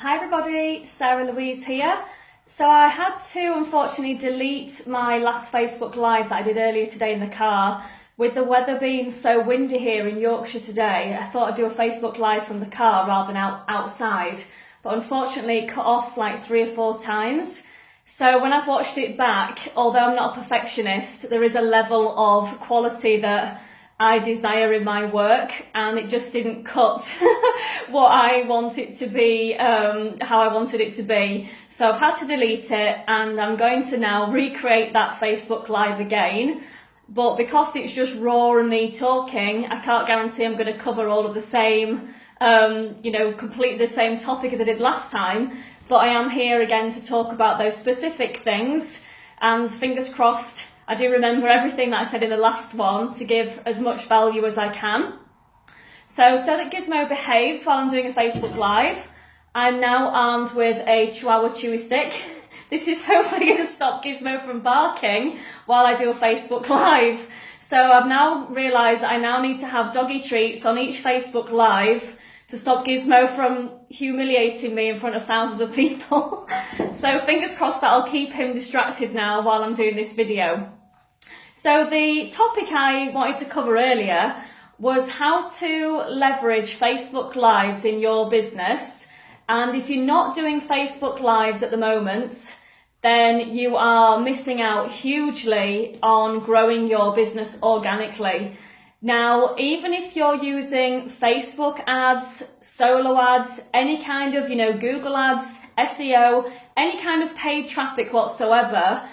Hi everybody, Louise here. So I had to unfortunately delete my last Facebook Live that I did earlier today in the car. With the weather being so windy here in Yorkshire today, I thought I'd do a Facebook Live from the car rather than outside. But unfortunately it cut off like 3 or 4 times. So when I've watched it back, although I'm not a perfectionist, there is a level of quality that I desire in my work, and it just didn't cut what I want it to be, how I wanted it to be. So I've had to delete it, and I'm going to now recreate that Facebook Live again. But because it's just raw and me talking, I can't guarantee I'm going to cover all of the same, completely the same topic as I did last time. But I am here again to talk about those specific things, and fingers crossed, I do remember everything that I said in the last one to give as much value as I can. So that Gizmo behaves while I'm doing a Facebook Live, I'm now armed with a Chihuahua Chewy stick. This is hopefully going to stop Gizmo from barking while I do a Facebook Live. So I've now realised that I now need to have doggy treats on each Facebook Live to stop Gizmo from humiliating me in front of thousands of people. So fingers crossed that I'll keep him distracted now while I'm doing this video. So the topic I wanted to cover earlier was how to leverage Facebook Lives in your business. And if you're not doing Facebook Lives at the moment, then you are missing out hugely on growing your business organically. Now, even if you're using Facebook ads, solo ads, any kind of, Google ads, SEO, any kind of paid traffic whatsoever,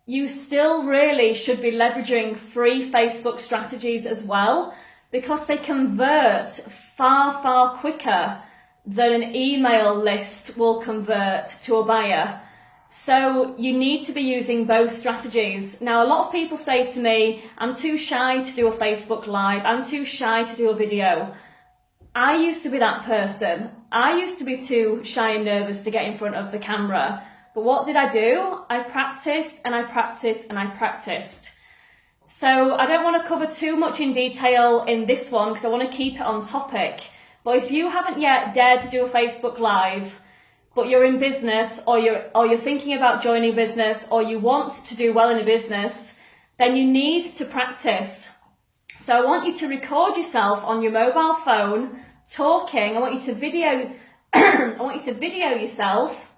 you still really should be leveraging free Facebook strategies as well, because they convert far, far quicker than an email list will convert to a buyer. So you need to be using both strategies. Now, a lot of people say to me, I'm too shy to do a Facebook Live, I'm too shy to do a video. I used to be that person. I used to be too shy and nervous to get in front of the camera. But what did I do? I practiced and I practiced and I practiced. So I don't want to cover too much in detail in this one because I want to keep it on topic. But if you haven't yet dared to do a Facebook Live, but you're in business, or you're thinking about joining a business, or you want to do well in a business, then you need to practice. So I want you to record yourself on your mobile phone talking. I want you to video I want you to video yourself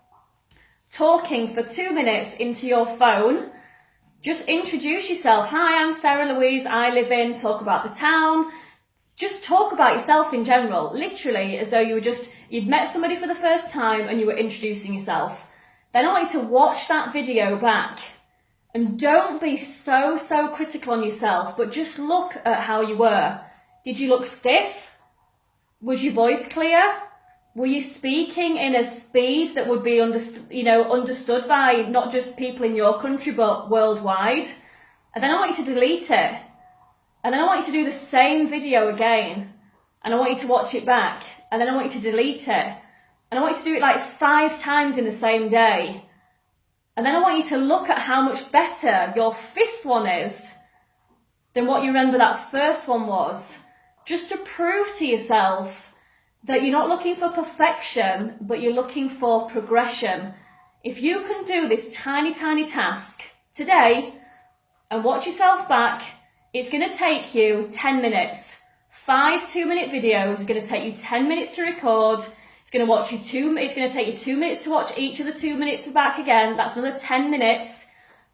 talking for 2 minutes into your phone. Just introduce yourself. Hi, I'm Louise, I live in, talk about the town. Just talk about yourself in general, literally as though you'd met somebody for the first time and you were introducing yourself. Then I want you to watch that video back, and don't be so critical on yourself, but just look at how you were. Did you look stiff? Was your voice clear? Were you speaking in a speed that would be understood by not just people in your country but worldwide? And then I want you to delete it. And then I want you to do the same video again. And I want you to watch it back. And then I want you to delete it. And I want you to do it like 5 times in the same day. And then I want you to look at how much better your 5th one is than what you remember that first one was. Just to prove to yourself that you're not looking for perfection, but you're looking for progression. If you can do this tiny task today and watch yourself back, it's going to take you 10 minutes. 5 2-minute videos is going to take you 10 minutes to record. It's going to take you 2 minutes to watch each of the 2 minutes back again. That's another 10 minutes.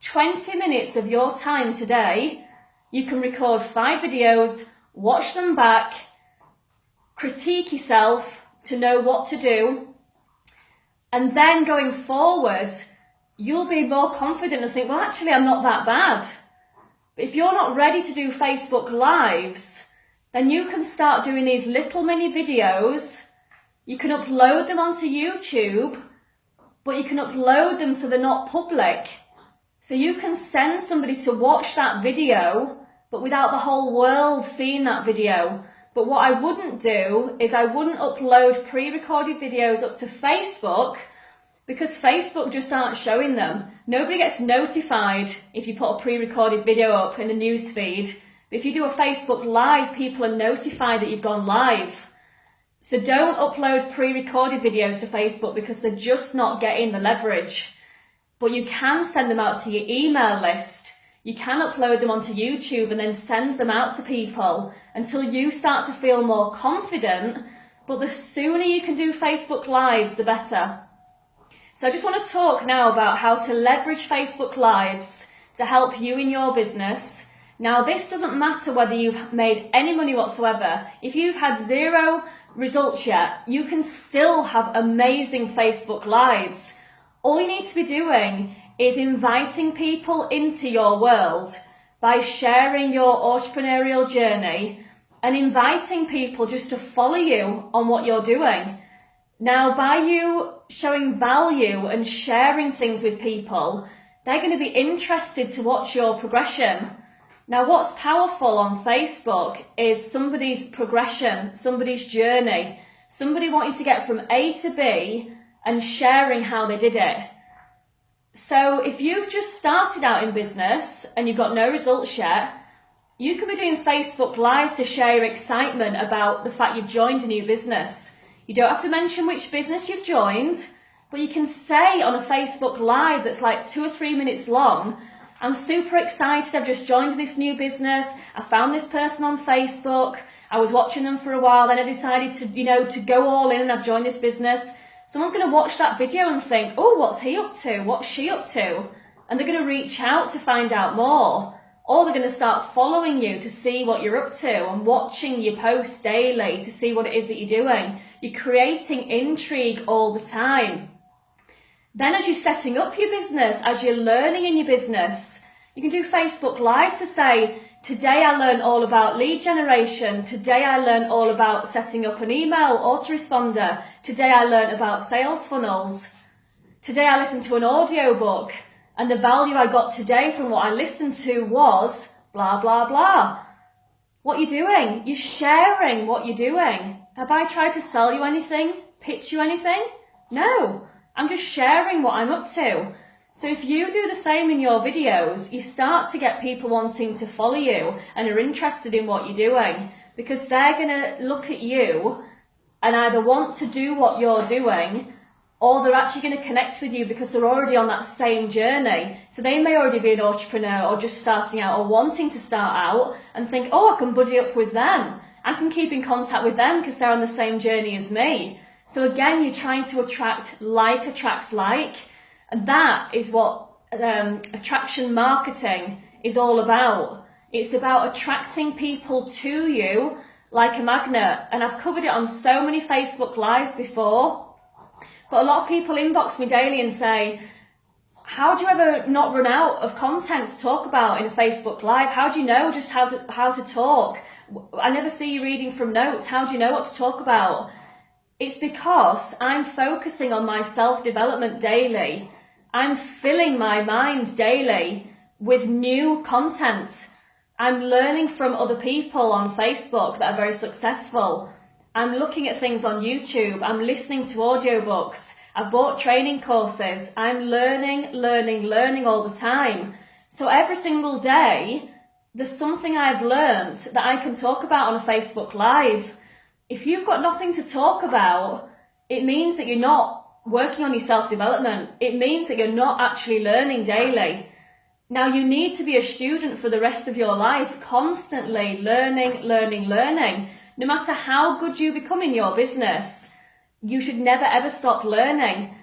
20 minutes of your time today. You can record 5 videos, watch them back, critique yourself to know what to do, and then going forward, you'll be more confident and think, well, actually, I'm not that bad. But if you're not ready to do Facebook Lives, then you can start doing these little mini videos. You can upload them onto YouTube, but you can upload them so they're not public. So you can send somebody to watch that video, but without the whole world seeing that video. But what I wouldn't do is I wouldn't upload pre-recorded videos up to Facebook, because Facebook just aren't showing them. Nobody gets notified if you put a pre-recorded video up in the news feed. If you do a Facebook Live, people are notified that you've gone live. So don't upload pre-recorded videos to Facebook because they're just not getting the leverage. But you can send them out to your email list. You can upload them onto YouTube and then send them out to people until you start to feel more confident. But the sooner you can do Facebook Lives, the better. So I just want to talk now about how to leverage Facebook Lives to help you in your business. Now, this doesn't matter whether you've made any money whatsoever. If you've had 0 results yet, you can still have amazing Facebook Lives. All you need to be doing is inviting people into your world by sharing your entrepreneurial journey and inviting people just to follow you on what you're doing. Now, by you showing value and sharing things with people, they're going to be interested to watch your progression. Now, what's powerful on Facebook is somebody's progression, somebody's journey, somebody wanting to get from A to B and sharing how they did it. So if you've just started out in business and you've got no results yet, you could be doing Facebook Lives to share your excitement about the fact you've joined a new business. You don't have to mention which business you've joined, but you can say on a Facebook Live that's like 2 or 3 minutes long, I'm super excited, I've just joined this new business, I found this person on Facebook, I was watching them for a while, then I decided to go all in and I've joined this business. Someone's going to watch that video and think, oh, what's he up to? What's she up to? And they're going to reach out to find out more. Or they're going to start following you to see what you're up to and watching your posts daily to see what it is that you're doing. You're creating intrigue all the time. Then as you're setting up your business, as you're learning in your business, you can do Facebook Lives to say, today I learned all about lead generation. Today I learned all about setting up an email autoresponder. Today I learned about sales funnels. Today I listened to an audiobook and the value I got today from what I listened to was blah, blah, blah. What you're doing, you're sharing what you're doing. Have I tried to sell you anything? Pitch you anything? No, I'm just sharing what I'm up to. So if you do the same in your videos, you start to get people wanting to follow you and are interested in what you're doing because they're going to look at you and either want to do what you're doing or they're actually going to connect with you because they're already on that same journey. So they may already be an entrepreneur or just starting out or wanting to start out and think, oh, I can buddy up with them. I can keep in contact with them because they're on the same journey as me. So again, you're trying to attract like attracts like. And that is what attraction marketing is all about. It's about attracting people to you like a magnet. And I've covered it on so many Facebook Lives before. But a lot of people inbox me daily and say, how do you ever not run out of content to talk about in a Facebook Live? How do you know just how to talk? I never see you reading from notes. How do you know what to talk about? It's because I'm focusing on my self-development daily. I'm filling my mind daily with new content. I'm learning from other people on Facebook that are very successful. I'm looking at things on YouTube. I'm listening to audiobooks. I've bought training courses. I'm learning all the time. So every single day, there's something I've learned that I can talk about on a Facebook Live. If you've got nothing to talk about, it means that you're not working on your self-development. It means that you're not actually learning daily. Now, you need to be a student for the rest of your life, constantly learning. No matter how good you become in your business, you should never ever stop learning.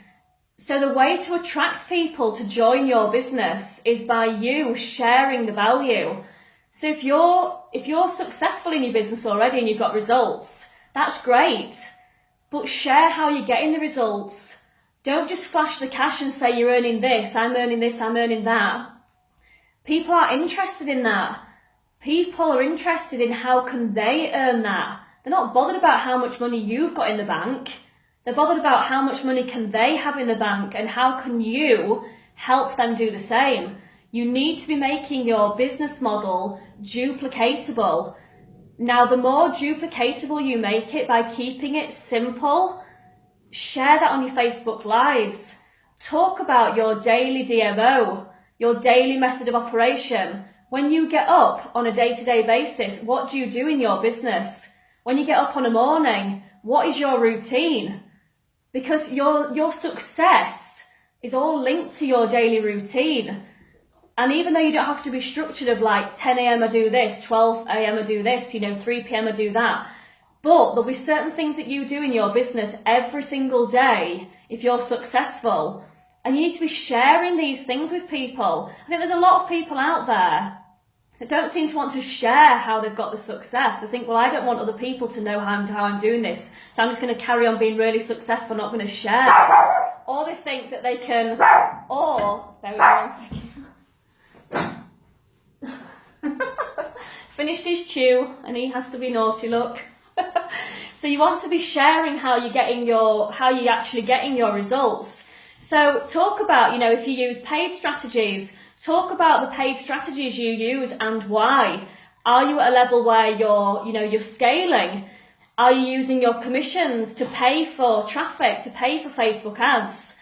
So the way to attract people to join your business is by you sharing the value. So if you're successful in your business already and you've got results, that's great. But share how you're getting the results. Don't just flash the cash and say you're earning this, I'm earning this, I'm earning that. People are interested in that. People are interested in how can they earn that. They're not bothered about how much money you've got in the bank. They're bothered about how much money can they have in the bank and how can you help them do the same. You need to be making your business model duplicatable. Now, the more duplicatable you make it by keeping it simple, share that on your Facebook Lives. Talk about your daily DMO, your daily method of operation. When you get up on a day-to-day basis, what do you do in your business? When you get up on a morning, what is your routine? Because your success is all linked to your daily routine. And even though you don't have to be structured of like 10 a.m. I do this, 12 a.m. I do this, 3 p.m. I do that. But there'll be certain things that you do in your business every single day if you're successful. And you need to be sharing these things with people. I think there's a lot of people out there that don't seem to want to share how they've got the success. I think, well, I don't want other people to know how I'm doing this, so I'm just going to carry on being really successful, not going to share. Or they think that they can, or, bear with me 1 second. Finished his chew, and he has to be naughty, look. So you want to be sharing how you're actually getting your results. So talk about, if you use paid strategies, talk about the paid strategies you use and why. Are you at a level where you're scaling? Are you using your commissions to pay for traffic, to pay for Facebook ads?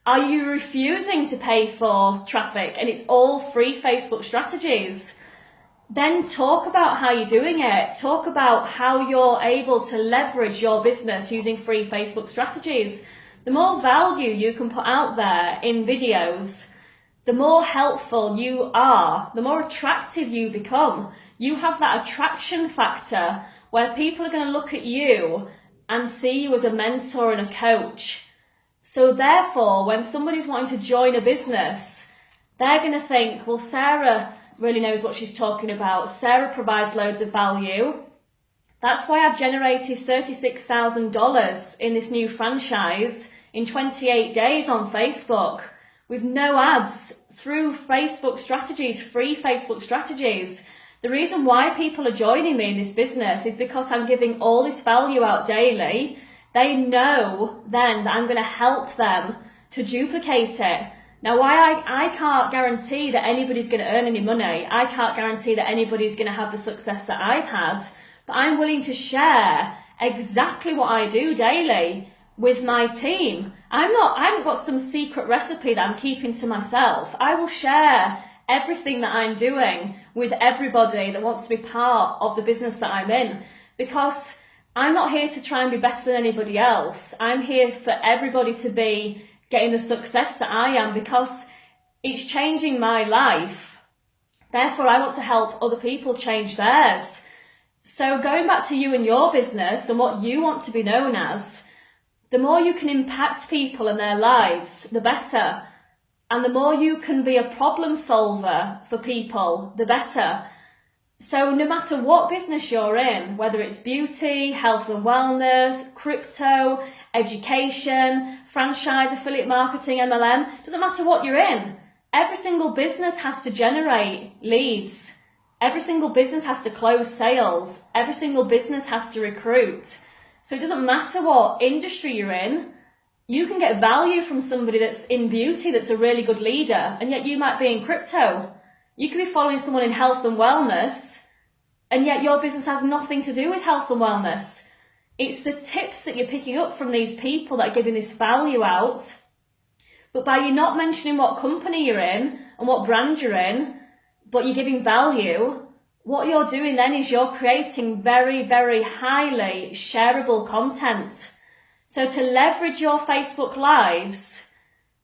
Are you refusing to pay for traffic and it's all free Facebook strategies? Then talk about how you're doing it. Talk about how you're able to leverage your business using free Facebook strategies. The more value you can put out there in videos, the more helpful you are, the more attractive you become. You have that attraction factor where people are going to look at you and see you as a mentor and a coach. So therefore, when somebody's wanting to join a business, they're going to think, well, Sarah really knows what she's talking about. Sarah provides loads of value. That's why I've generated $36,000 in this new franchise in 28 days on Facebook with no ads, through Facebook strategies, free Facebook strategies. The reason why people are joining me in this business is because I'm giving all this value out daily. They know then that I'm going to help them to duplicate it. Now, I can't guarantee that anybody's going to earn any money. I can't guarantee that anybody's going to have the success that I've had, but I'm willing to share exactly what I do daily with my team. I haven't got some secret recipe that I'm keeping to myself. I will share everything that I'm doing with everybody that wants to be part of the business that I'm in, because I'm not here to try and be better than anybody else. I'm here for everybody to be getting the success that I am, because it's changing my life. Therefore, I want to help other people change theirs. So going back to you and your business and what you want to be known as, the more you can impact people and their lives, the better. And the more you can be a problem solver for people, the better. So no matter what business you're in, whether it's beauty, health and wellness, crypto, education, franchise, affiliate marketing, MLM, doesn't matter what you're in. Every single business has to generate leads. Every single business has to close sales. Every single business has to recruit. So it doesn't matter what industry you're in. You can get value from somebody that's in beauty that's a really good leader, and yet you might be in crypto. You could be following someone in health and wellness, and yet your business has nothing to do with health and wellness. It's the tips that you're picking up from these people that are giving this value out. But by you not mentioning what company you're in and what brand you're in, but you're giving value, what you're doing then is you're creating very, very highly shareable content. So to leverage your Facebook Lives,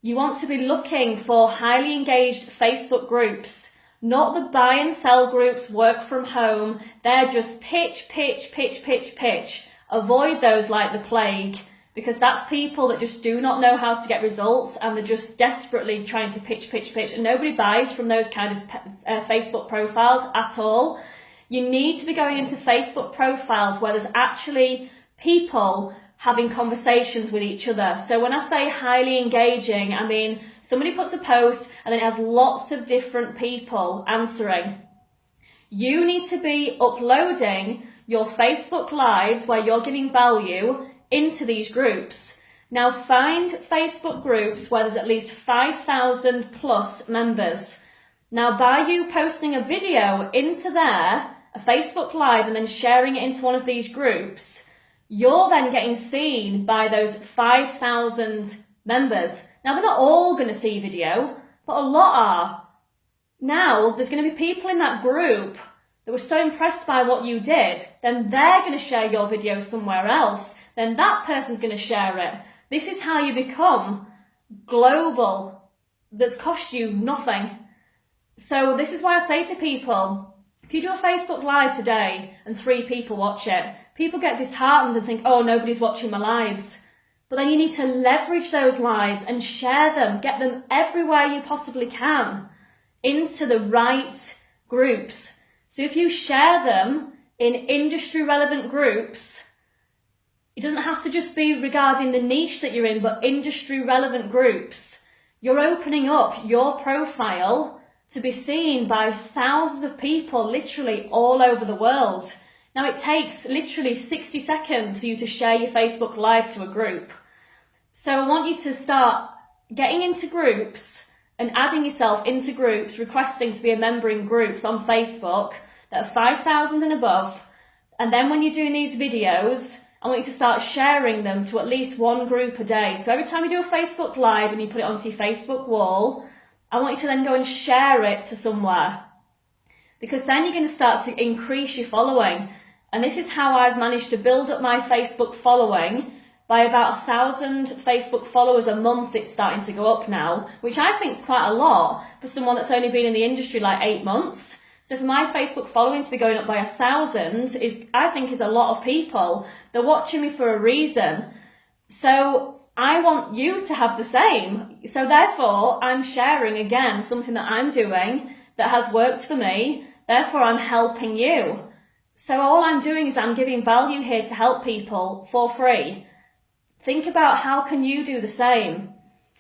you want to be looking for highly engaged Facebook groups, not the buy and sell groups, work from home. They're just pitch, pitch, pitch, pitch, pitch. Avoid those like the plague, because that's people that just do not know how to get results and they're just desperately trying to pitch, pitch, pitch. And nobody buys from those kind of Facebook profiles at all. You need to be going into Facebook profiles where there's actually people having conversations with each other. So when I say highly engaging, I mean somebody puts a post and then it has lots of different people answering. You need to be uploading your Facebook Lives where you're giving value into these groups. Now find Facebook groups where there's at least 5,000 plus members. Now by you posting a video into there, a Facebook Live, and then sharing it into one of these groups, you're then getting seen by those 5,000 members. Now, they're not all going to see video, but a lot are. Now, there's going to be people in that group that were so impressed by what you did, then they're going to share your video somewhere else. Then that person's going to share it. This is how you become global. That's cost you nothing. So this is why I say to people, if you do a Facebook Live today and 3 people watch it, people get disheartened and think, oh, nobody's watching my lives. But then you need to leverage those lives and share them, get them everywhere you possibly can into the right groups. So if you share them in industry relevant groups, it doesn't have to just be regarding the niche that you're in, but industry relevant groups. You're opening up your profile to be seen by thousands of people literally all over the world. Now it takes literally 60 seconds for you to share your Facebook Live to a group. So I want you to start getting into groups and adding yourself into groups, requesting to be a member in groups on Facebook that are 5,000 and above. And then when you're doing these videos, I want you to start sharing them to at least 1 group a day. So every time you do a Facebook Live and you put it onto your Facebook wall, I want you to then go and share it to somewhere. Because then you're going to start to increase your following. And this is how I've managed to build up my Facebook following. By about 1,000 Facebook followers a month, it's starting to go up now, which I think is quite a lot for someone that's only been in the industry like 8 months. So for my Facebook following to be going up by 1,000 I think is a lot of people. They're watching me for a reason. So I want you to have the same. So therefore, I'm sharing again something that I'm doing that has worked for me. Therefore, I'm helping you. So all I'm doing is I'm giving value here to help people for free. Think about how can you do the same.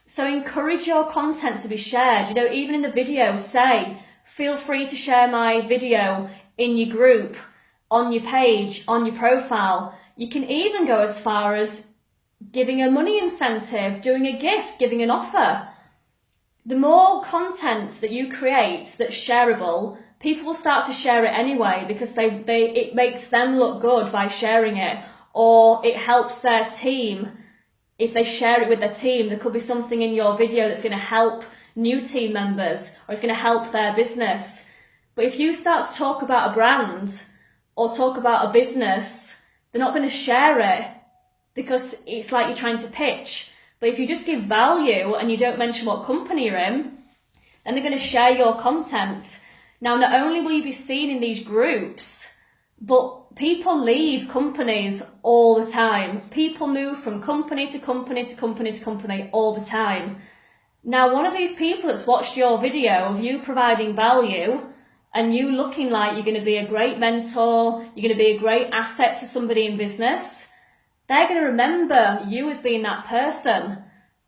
So encourage your content to be shared. You know, even in the video, say, feel free to share my video in your group, on your page, on your profile. You can even go as far as giving a money incentive, doing a gift, giving an offer. The more content that you create that's shareable, people will start to share it anyway because it makes them look good by sharing it. Or it helps their team. If they share it with their team, there could be something in your video that's going to help new team members or it's going to help their business. But if you start to talk about a brand or talk about a business, they're not going to share it because it's like you're trying to pitch. But if you just give value and you don't mention what company you're in, then they're going to share your content. Now, not only will you be seen in these groups, but people leave companies all the time. People move from company to company to company to company all the time. Now, one of these people that's watched your video of you providing value and you looking like you're going to be a great mentor, you're going to be a great asset to somebody in business, they're going to remember you as being that person.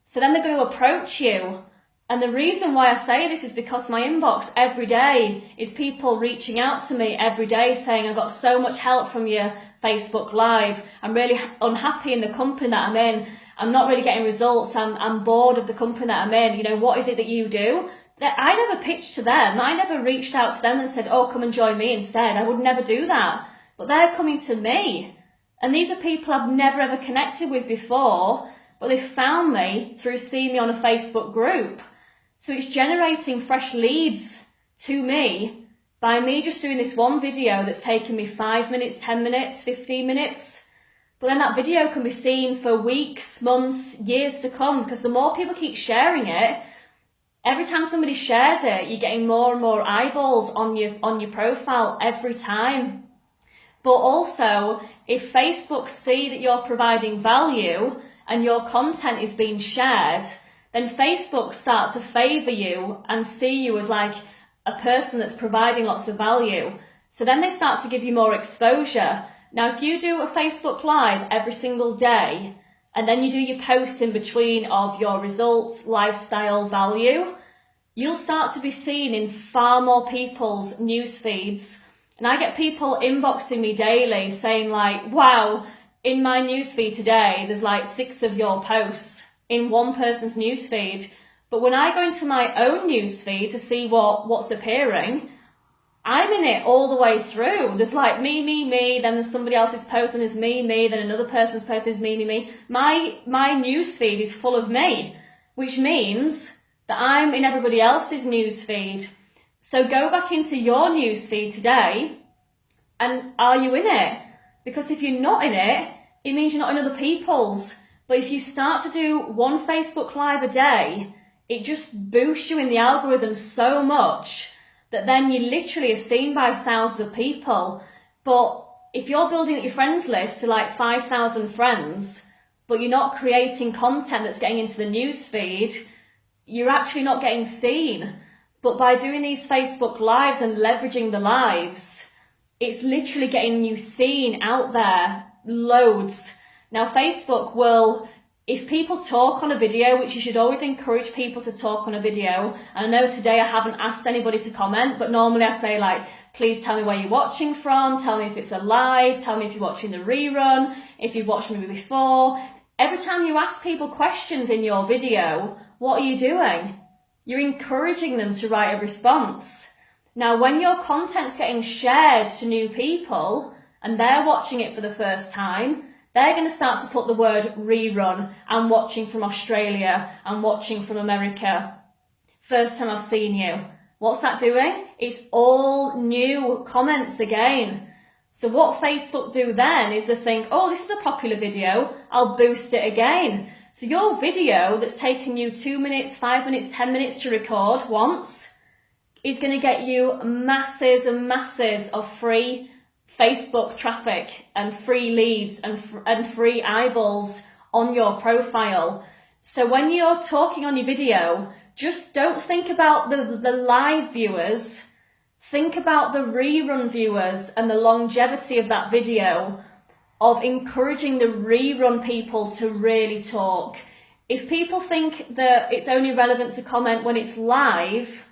So then they're going to approach you. And the reason why I say this is because my inbox every day is people reaching out to me every day saying, I got so much help from your Facebook Live. I'm really unhappy in the company that I'm in. I'm not really getting results. I'm bored of the company that I'm in. You know, what is it that you do? I never pitched to them. I never reached out to them and said, oh, come and join me instead. I would never do that. But they're coming to me. And these are people I've never ever connected with before, but they found me through seeing me on a Facebook group. So it's generating fresh leads to me by me just doing this one video that's taken me 5 minutes, 10 minutes, 15 minutes. But then that video can be seen for weeks, months, years to come, because the more people keep sharing it, every time somebody shares it, you're getting more and more eyeballs on your profile every time. But also, if Facebook see that you're providing value and your content is being shared, then Facebook start to favour you and see you as like a person that's providing lots of value. So then they start to give you more exposure. Now, if you do a Facebook Live every single day, and then you do your posts in between of your results, lifestyle, value, you'll start to be seen in far more people's news feeds. And I get people inboxing me daily saying like, wow, in my newsfeed today, there's like 6 of your posts in one person's newsfeed. But when I go into my own newsfeed to see what's appearing, I'm in it all the way through. There's like me, then there's somebody else's post, and there's me, then another person's post is me. My newsfeed is full of me, which means that I'm in everybody else's newsfeed. So go back into your newsfeed today And are you in it? Because if you're not in it, it means you're not in other people's. But if you start to do one Facebook Live a day, it just boosts you in the algorithm so much that then you literally are seen by thousands of people. But if you're building up your friends list to like 5,000 friends, but you're not creating content that's getting into the newsfeed, you're actually not getting seen. But by doing these Facebook Lives and leveraging the lives, it's literally getting you seen out there loads. Now, Facebook will, if people talk on a video, which you should always encourage people to talk on a video, and I know today I haven't asked anybody to comment, but normally I say like, please tell me where you're watching from, tell me if it's a live, tell me if you're watching the rerun, if you've watched me before. Every time you ask people questions in your video, what are you doing? You're encouraging them to write a response. Now, when your content's getting shared to new people and they're watching it for the first time, they're going to start to put the word rerun. I'm watching from Australia. I'm watching from America. First time I've seen you. What's that doing? It's all new comments again. So what Facebook do then is they think, oh, this is a popular video. I'll boost it again. So your video that's taken you 2 minutes, 5 minutes, 10 minutes to record once is going to get you masses and masses of free Facebook traffic and free leads and free eyeballs on your profile. So when you're talking on your video, just don't think about the live viewers. Think about the rerun viewers and the longevity of that video, of encouraging the rerun people to really talk. If people think that it's only relevant to comment when it's live,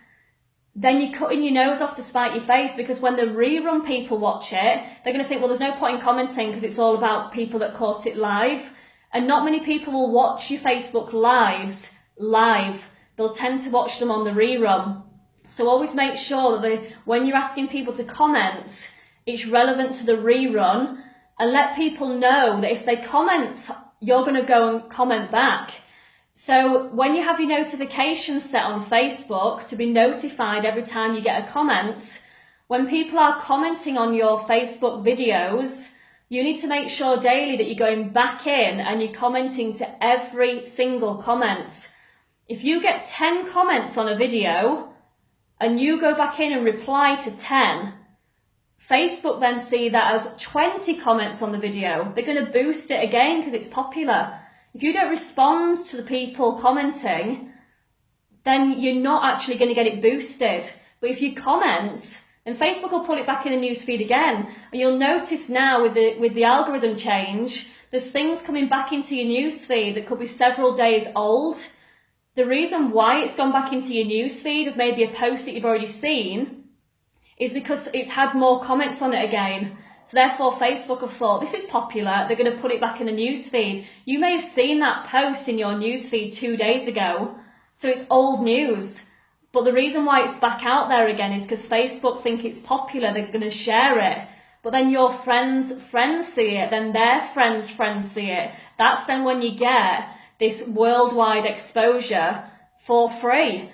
then you're cutting your nose off to spite your face, because when the rerun people watch it, they're going to think, well, there's no point in commenting because it's all about people that caught it live. And not many people will watch your Facebook Lives live. They'll tend to watch them on the rerun. So always make sure that when you're asking people to comment, it's relevant to the rerun, and let people know that if they comment, you're going to go and comment back. So when you have your notifications set on Facebook to be notified every time you get a comment, when people are commenting on your Facebook videos, you need to make sure daily that you're going back in and you're commenting to every single comment. If you get 10 comments on a video and you go back in and reply to 10, Facebook then see that as 20 comments on the video. They're going to boost it again because it's popular. If you don't respond to the people commenting, then you're not actually going to get it boosted. But if you comment, then Facebook will put it back in the newsfeed again. And you'll notice now with the algorithm change, there's things coming back into your newsfeed that could be several days old. The reason why it's gone back into your newsfeed of maybe a post that you've already seen is because it's had more comments on it again. So therefore Facebook have thought, this is popular, they're going to put it back in the newsfeed. You may have seen that post in your newsfeed 2 days ago, so it's old news. But the reason why it's back out there again is because Facebook think it's popular, they're going to share it. But then your friends' see it, then their friends' see it. That's then when you get this worldwide exposure for free.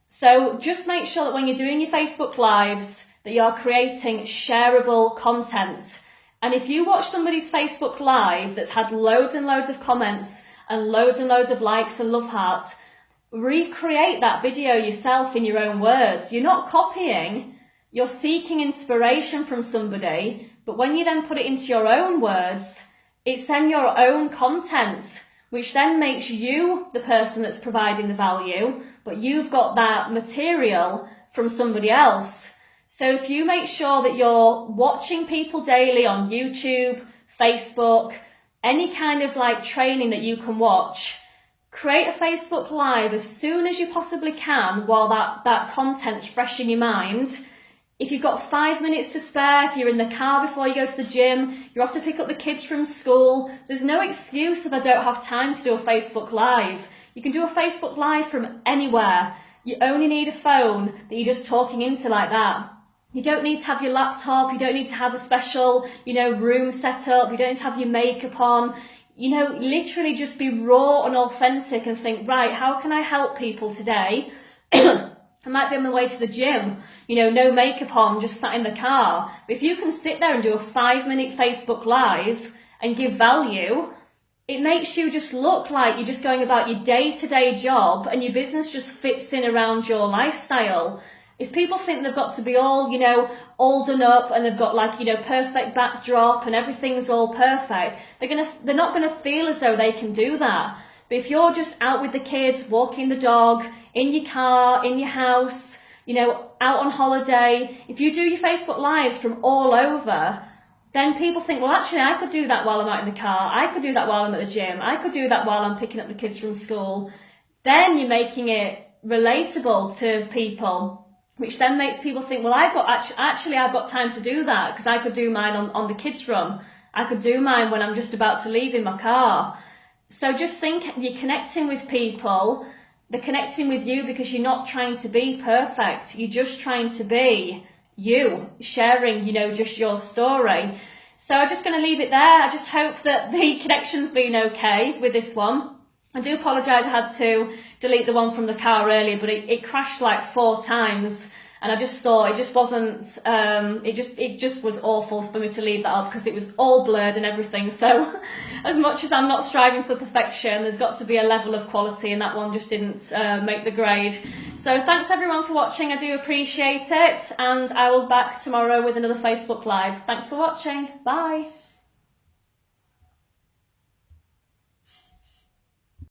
So just make sure that when you're doing your Facebook Lives, that you're creating shareable content. And if you watch somebody's Facebook Live that's had loads and loads of comments and loads of likes and love hearts, recreate that video yourself in your own words. You're not copying, you're seeking inspiration from somebody, but when you then put it into your own words, it's then your own content, which then makes you the person that's providing the value, but you've got that material from somebody else. So if you make sure that you're watching people daily on YouTube, Facebook, any kind of like training that you can watch, create a Facebook Live as soon as you possibly can while that content's fresh in your mind. If you've got 5 minutes to spare, if you're in the car before you go to the gym, you're off to pick up the kids from school, there's no excuse if I don't have time to do a Facebook Live. You can do a Facebook Live from anywhere. You only need a phone that you're just talking into like that. You don't need to have your laptop, you don't need to have a special, room set up, you don't need to have your makeup on. Literally just be raw and authentic and think, right, how can I help people today? I might be on my way to the gym, you know, no makeup on, just sat in the car. But if you can sit there and do a 5-minute Facebook Live and give value, it makes you just look like you're just going about your day-to-day job and your business just fits in around your lifestyle. If people think they've got to be all, you know, all done up and they've got like, you know, perfect backdrop and everything's all perfect, they're not gonna feel as though they can do that. But if you're just out with the kids, walking the dog, in your car, in your house, you know, out on holiday, if you do your Facebook Lives from all over, then people think, well, actually, I could do that while I'm out in the car. I could do that while I'm at the gym. I could do that while I'm picking up the kids from school. Then you're making it relatable to people, which then makes people think, well, I've got time to do that because I could do mine on the kids' run. I could do mine when I'm just about to leave in my car. So just think, you're connecting with people, they're connecting with you because you're not trying to be perfect. You're just trying to be you, sharing, you know, just your story. So I'm just going to leave it there. I just hope that the connection's been okay with this one. I do apologise, I had to delete the one from the car earlier, but it crashed like 4 times. And I just thought it just wasn't, it just was awful for me to leave that up because it was all blurred and everything. So as much as I'm not striving for perfection, there's got to be a level of quality, and that one just didn't make the grade. So thanks everyone for watching. I do appreciate it. And I will be back tomorrow with another Facebook Live. Thanks for watching. Bye.